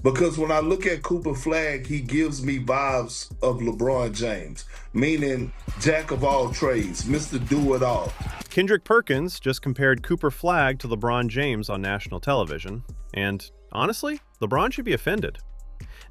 Because when I look at Cooper Flagg, he gives me vibes of LeBron James, meaning jack of all trades, Mr. Do-It-All. Kendrick Perkins just compared Cooper Flagg to LeBron James on national television, and honestly, LeBron should be offended.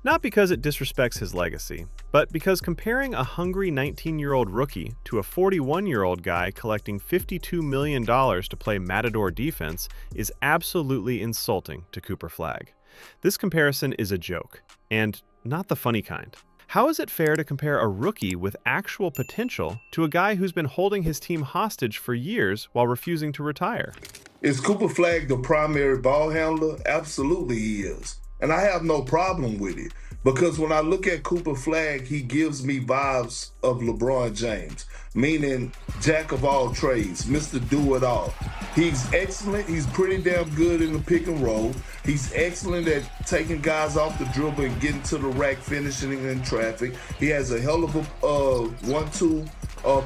Not because it disrespects his legacy, but because comparing a hungry 19-year-old rookie to a 41-year-old guy collecting $52 million to play matador defense is absolutely insulting to Cooper Flagg. This comparison is a joke, and not the funny kind. How is it fair to compare a rookie with actual potential to a guy who's been holding his team hostage for years while refusing to retire? Is Cooper Flagg the primary ball handler? Absolutely he is. And I have no problem with it. Because when I look at Cooper Flagg, he gives me vibes of LeBron James, meaning jack of all trades, Mr. Do-It-All. He's excellent. He's pretty damn good in the pick and roll. He's excellent at taking guys off the dribble and getting to the rack, finishing in traffic. He has a hell of a 1-2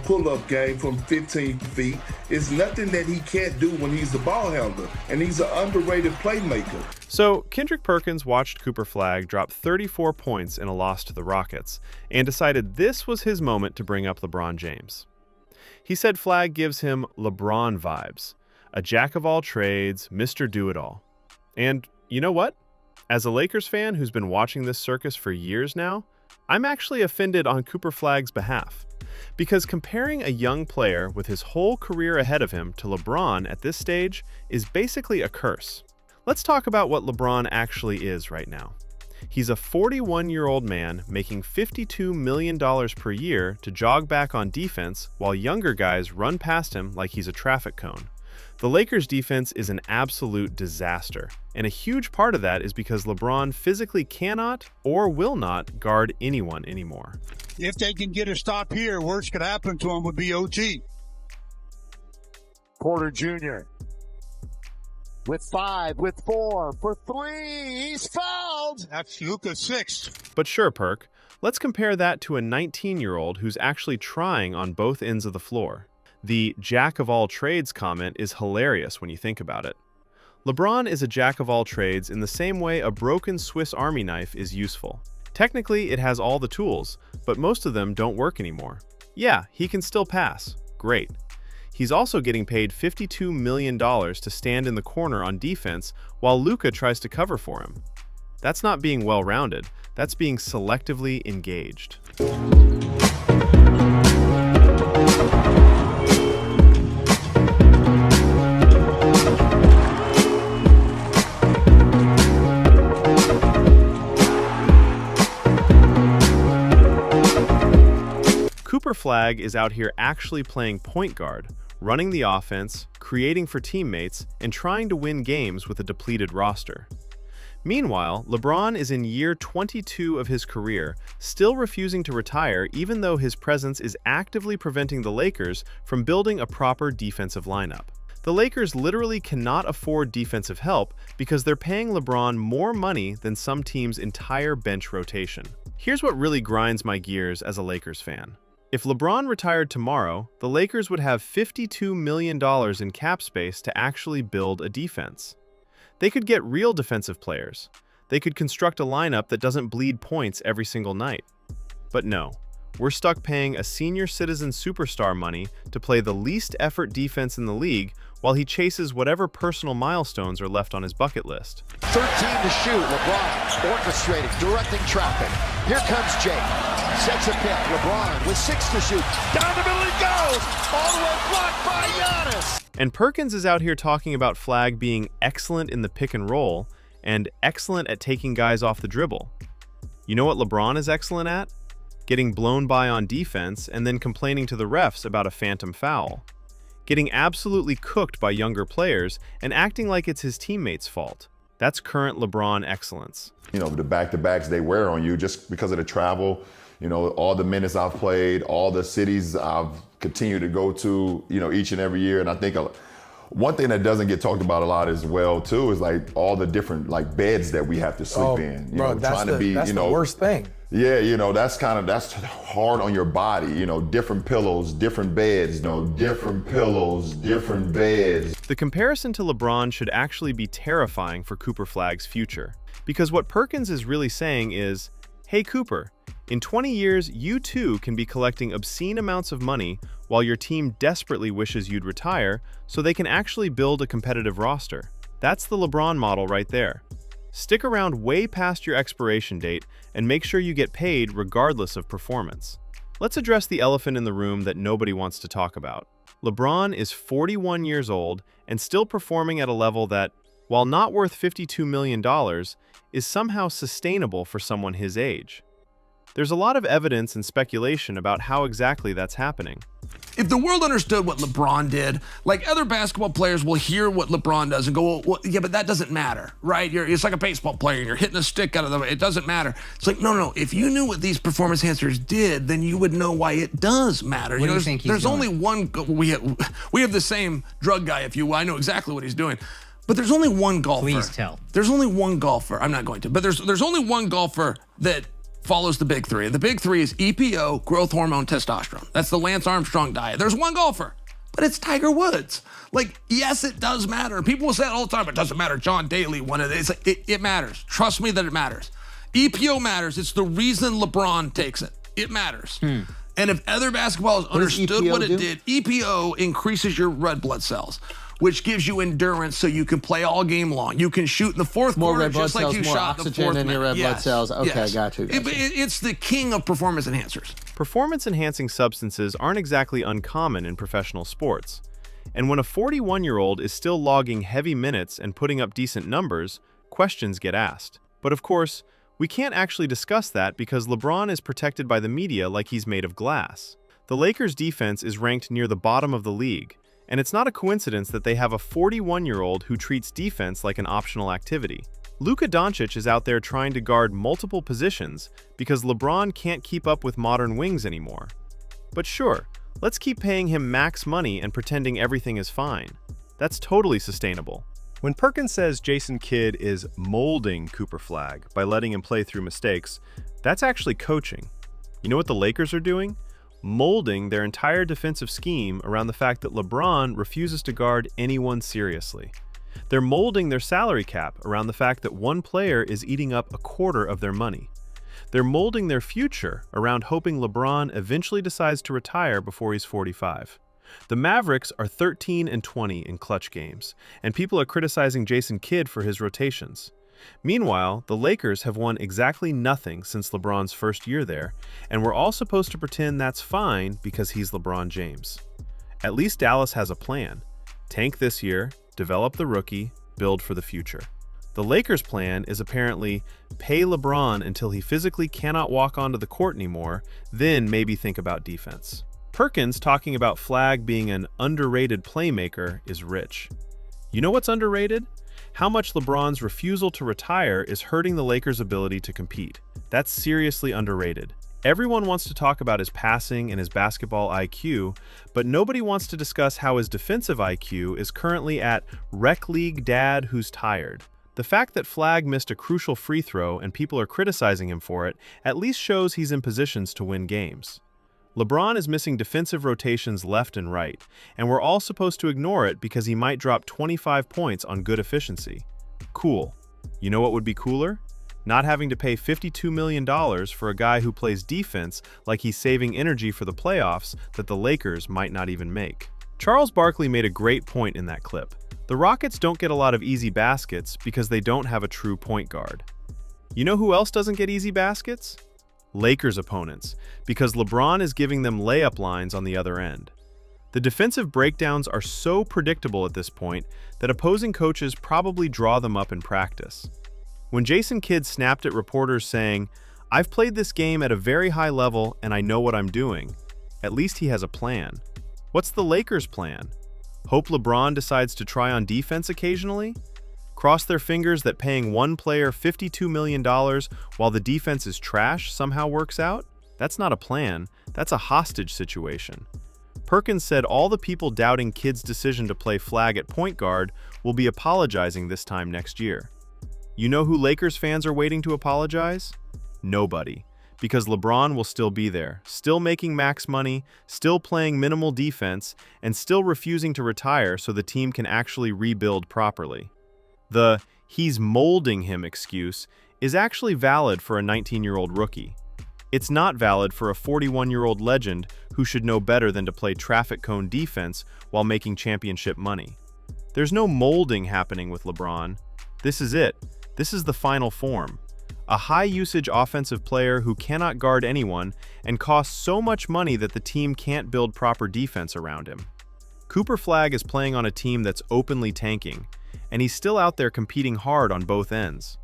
pull-up game from 15 feet. It's nothing that he can't do when he's the ball handler, and he's an underrated playmaker. So, Kendrick Perkins watched Cooper Flagg drop 34 points in a loss to the Rockets, and decided this was his moment to bring up LeBron James. He said Flagg gives him LeBron vibes, a jack of all trades, Mr. Do-It-All. And you know what? As a Lakers fan who's been watching this circus for years now, I'm actually offended on Cooper Flagg's behalf. Because comparing a young player with his whole career ahead of him to LeBron at this stage is basically a curse. Let's talk about what LeBron actually is right now. He's a 41-year-old man making $52 million per year to jog back on defense while younger guys run past him like he's a traffic cone. The Lakers' defense is an absolute disaster, and a huge part of that is because LeBron physically cannot or will not guard anyone anymore. If they can get a stop here, worst could happen to him would be OT. Porter Jr. with 5, with 4, for 3, he's fouled! That's Luka's 6. But sure, Perk, let's compare that to a 19-year-old who's actually trying on both ends of the floor. The jack of all trades comment is hilarious when you think about it. LeBron is a jack of all trades in the same way a broken Swiss Army knife is useful. Technically, it has all the tools, but most of them don't work anymore. Yeah, he can still pass. Great. He's also getting paid $52 million to stand in the corner on defense while Luka tries to cover for him. That's not being well-rounded, that's being selectively engaged. Cooper Flagg is out here actually playing point guard, running the offense, creating for teammates, and trying to win games with a depleted roster. Meanwhile, LeBron is in year 22 of his career, still refusing to retire even though his presence is actively preventing the Lakers from building a proper defensive lineup. The Lakers literally cannot afford defensive help because they're paying LeBron more money than some teams' entire bench rotation. Here's what really grinds my gears as a Lakers fan. If LeBron retired tomorrow, the Lakers would have $52 million in cap space to actually build a defense. They could get real defensive players. They could construct a lineup that doesn't bleed points every single night. But no, we're stuck paying a senior citizen superstar money to play the least effort defense in the league while he chases whatever personal milestones are left on his bucket list. 13 to shoot, LeBron orchestrating, directing traffic. Here comes Jake. Sets a pick, LeBron with 6 to shoot. Down the middle he goes! All the way blocked by Giannis! And Perkins is out here talking about Flagg being excellent in the pick and roll and excellent at taking guys off the dribble. You know what LeBron is excellent at? Getting blown by on defense and then complaining to the refs about a phantom foul. Getting absolutely cooked by younger players and acting like it's his teammates' fault. That's current LeBron excellence. You know, the back-to-backs they wear on you just because of the travel, you know, all the minutes I've played, all the cities I've continued to go to, you know, each and every year. And I think one thing that doesn't get talked about a lot as well, too, is like all the different like beds that we have to sleep in. You know, that's trying to be, that's you know, the worst thing. Yeah, you know, that's hard on your body, you know, different pillows, different beds, you know, different pillows, different beds. The comparison to LeBron should actually be terrifying for Cooper Flagg's future. Because what Perkins is really saying is, hey Cooper, in 20 years, you too can be collecting obscene amounts of money while your team desperately wishes you'd retire so they can actually build a competitive roster. That's the LeBron model right there. Stick around way past your expiration date and make sure you get paid regardless of performance. Let's address the elephant in the room that nobody wants to talk about. LeBron is 41 years old and still performing at a level that, while not worth $52 million, is somehow sustainable for someone his age. There's a lot of evidence and speculation about how exactly that's happening. If the world understood what LeBron did, like other basketball players will hear what LeBron does and go, well, yeah, but that doesn't matter, right? It's like a baseball player and you're hitting a stick out of the way. It doesn't matter. It's like, no. If you knew what these performance enhancers did, then you would know why it does matter. What do you think he's there's doing? only one, we have the same drug guy, if you will. I know exactly what he's doing. But there's only one golfer. Please tell. There's only one golfer. I'm not going to, but there's only one golfer that follows the big three. And the big three is EPO, growth hormone, testosterone. That's the Lance Armstrong diet. There's one golfer, but it's Tiger Woods. Like, yes, it does matter. People will say it all the time, it doesn't matter. John Daly won it. It's like, it matters. Trust me that it matters. EPO matters. It's the reason LeBron takes it. It matters. And if other basketballers understood what it did, EPO increases your red blood cells, which gives you endurance so you can play all game long. You can shoot in the fourth quarter just like you shot in the fourth minute. More red blood cells, more oxygen in your red blood cells. Okay, got you. It's the king of performance enhancers. Performance-enhancing substances aren't exactly uncommon in professional sports. And when a 41-year-old is still logging heavy minutes and putting up decent numbers, questions get asked. But of course, we can't actually discuss that because LeBron is protected by the media like he's made of glass. The Lakers' defense is ranked near the bottom of the league, and it's not a coincidence that they have a 41-year-old who treats defense like an optional activity. Luka Doncic is out there trying to guard multiple positions because LeBron can't keep up with modern wings anymore. But sure, let's keep paying him max money and pretending everything is fine. That's totally sustainable. When Perkins says Jason Kidd is molding Cooper Flagg by letting him play through mistakes, that's actually coaching. You know what the Lakers are doing? Molding their entire defensive scheme around the fact that LeBron refuses to guard anyone seriously. They're molding their salary cap around the fact that one player is eating up a quarter of their money. They're molding their future around hoping LeBron eventually decides to retire before he's 45. The Mavericks are 13-20 in clutch games, and people are criticizing Jason Kidd for his rotations. Meanwhile, the Lakers have won exactly nothing since LeBron's first year there, and we're all supposed to pretend that's fine because he's LeBron James. At least Dallas has a plan. Tank this year, develop the rookie, build for the future. The Lakers' plan is apparently pay LeBron until he physically cannot walk onto the court anymore, then maybe think about defense. Perkins talking about Flagg being an underrated playmaker is rich. You know what's underrated? How much LeBron's refusal to retire is hurting the Lakers' ability to compete. That's seriously underrated. Everyone wants to talk about his passing and his basketball IQ, but nobody wants to discuss how his defensive IQ is currently at rec league dad who's tired. The fact that Flagg missed a crucial free throw and people are criticizing him for it at least shows he's in positions to win games. LeBron is missing defensive rotations left and right, and we're all supposed to ignore it because he might drop 25 points on good efficiency. Cool. You know what would be cooler? Not having to pay $52 million for a guy who plays defense like he's saving energy for the playoffs that the Lakers might not even make. Charles Barkley made a great point in that clip. The Rockets don't get a lot of easy baskets because they don't have a true point guard. You know who else doesn't get easy baskets? Lakers opponents, because LeBron is giving them layup lines on the other end. The defensive breakdowns are so predictable at this point that opposing coaches probably draw them up in practice. When Jason Kidd snapped at reporters saying, "I've played this game at a very high level and I know what I'm doing," at least he has a plan. What's the Lakers' plan? Hope LeBron decides to try on defense occasionally? Cross their fingers that paying one player $52 million while the defense is trash somehow works out? That's not a plan, that's a hostage situation. Perkins said all the people doubting Kidd's decision to play Flagg at point guard will be apologizing this time next year. You know who Lakers fans are waiting to apologize? Nobody. Because LeBron will still be there, still making max money, still playing minimal defense, and still refusing to retire so the team can actually rebuild properly. The "he's molding him" excuse is actually valid for a 19-year-old rookie. It's not valid for a 41-year-old legend who should know better than to play traffic cone defense while making championship money. There's no molding happening with LeBron. This is it. This is the final form. A high-usage offensive player who cannot guard anyone and costs so much money that the team can't build proper defense around him. Cooper Flagg is playing on a team that's openly tanking, and he's still out there competing hard on both ends.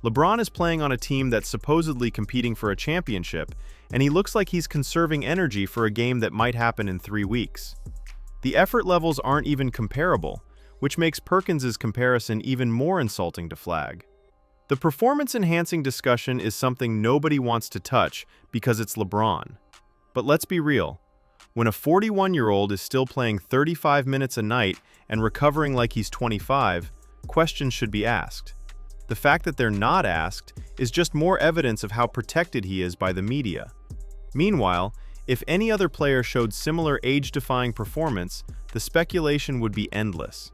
LeBron is playing on a team that's supposedly competing for a championship, and he looks like he's conserving energy for a game that might happen in 3 weeks. The effort levels aren't even comparable, which makes Perkins' comparison even more insulting to Flagg. The performance-enhancing discussion is something nobody wants to touch because it's LeBron. But let's be real. When a 41-year-old is still playing 35 minutes a night and recovering like he's 25, questions should be asked. The fact that they're not asked is just more evidence of how protected he is by the media. Meanwhile, if any other player showed similar age-defying performance, the speculation would be endless.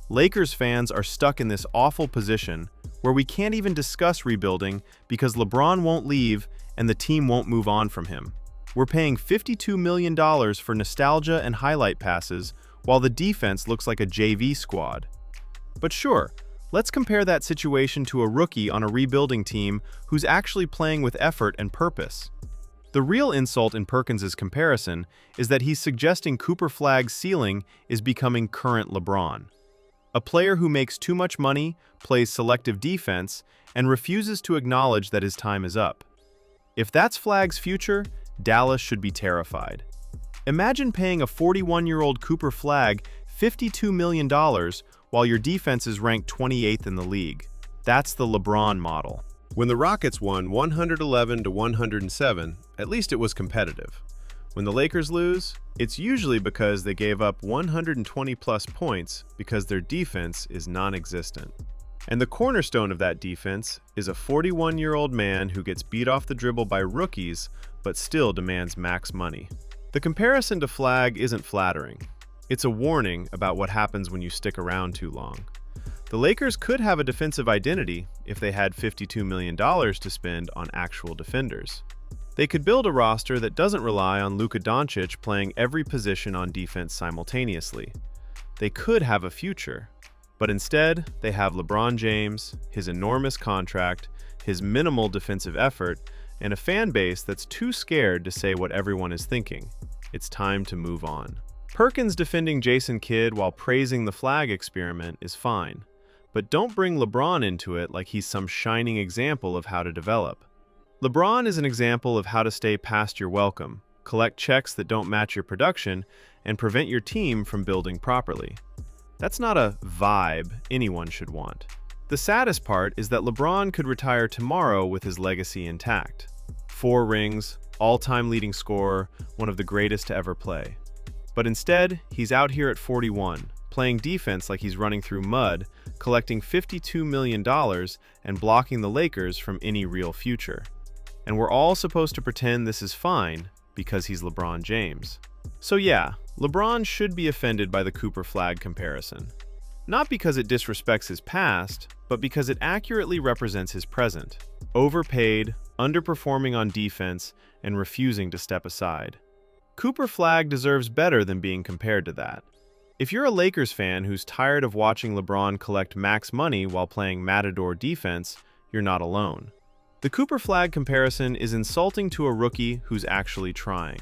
Lakers fans are stuck in this awful position where we can't even discuss rebuilding because LeBron won't leave and the team won't move on from him. We're paying $52 million for nostalgia and highlight passes while the defense looks like a JV squad. But sure, let's compare that situation to a rookie on a rebuilding team who's actually playing with effort and purpose. The real insult in Perkins' comparison is that he's suggesting Cooper Flagg's ceiling is becoming current LeBron. A player who makes too much money, plays selective defense, and refuses to acknowledge that his time is up. If that's Flagg's future, Dallas should be terrified. Imagine paying a 41-year-old Cooper Flagg $52 million while your defense is ranked 28th in the league. That's the LeBron model. When the Rockets won 111-107, at least it was competitive. When the Lakers lose, it's usually because they gave up 120-plus points because their defense is non-existent. And the cornerstone of that defense is a 41-year-old man who gets beat off the dribble by rookies but still demands max money. The comparison to Flagg isn't flattering. It's a warning about what happens when you stick around too long. The Lakers could have a defensive identity if they had $52 million to spend on actual defenders. They could build a roster that doesn't rely on Luka Doncic playing every position on defense simultaneously. They could have a future, but instead they have LeBron James, his enormous contract, his minimal defensive effort, and a fan base that's too scared to say what everyone is thinking. It's time to move on. Perkins defending Jason Kidd while praising the Flagg experiment is fine, but don't bring LeBron into it like he's some shining example of how to develop. LeBron is an example of how to stay past your welcome, collect checks that don't match your production, and prevent your team from building properly. That's not a vibe anyone should want. The saddest part is that LeBron could retire tomorrow with his legacy intact. 4 rings, all-time leading scorer, one of the greatest to ever play. But instead, he's out here at 41, playing defense like he's running through mud, collecting $52 million and blocking the Lakers from any real future. And we're all supposed to pretend this is fine because he's LeBron James. So yeah, LeBron should be offended by the Cooper Flagg comparison. Not because it disrespects his past, but because it accurately represents his present. Overpaid, underperforming on defense, and refusing to step aside. Cooper Flagg deserves better than being compared to that. If you're a Lakers fan who's tired of watching LeBron collect max money while playing matador defense, you're not alone. The Cooper Flagg comparison is insulting to a rookie who's actually trying.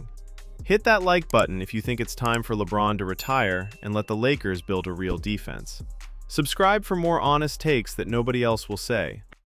Hit that like button if you think it's time for LeBron to retire and let the Lakers build a real defense. Subscribe for more honest takes that nobody else will say.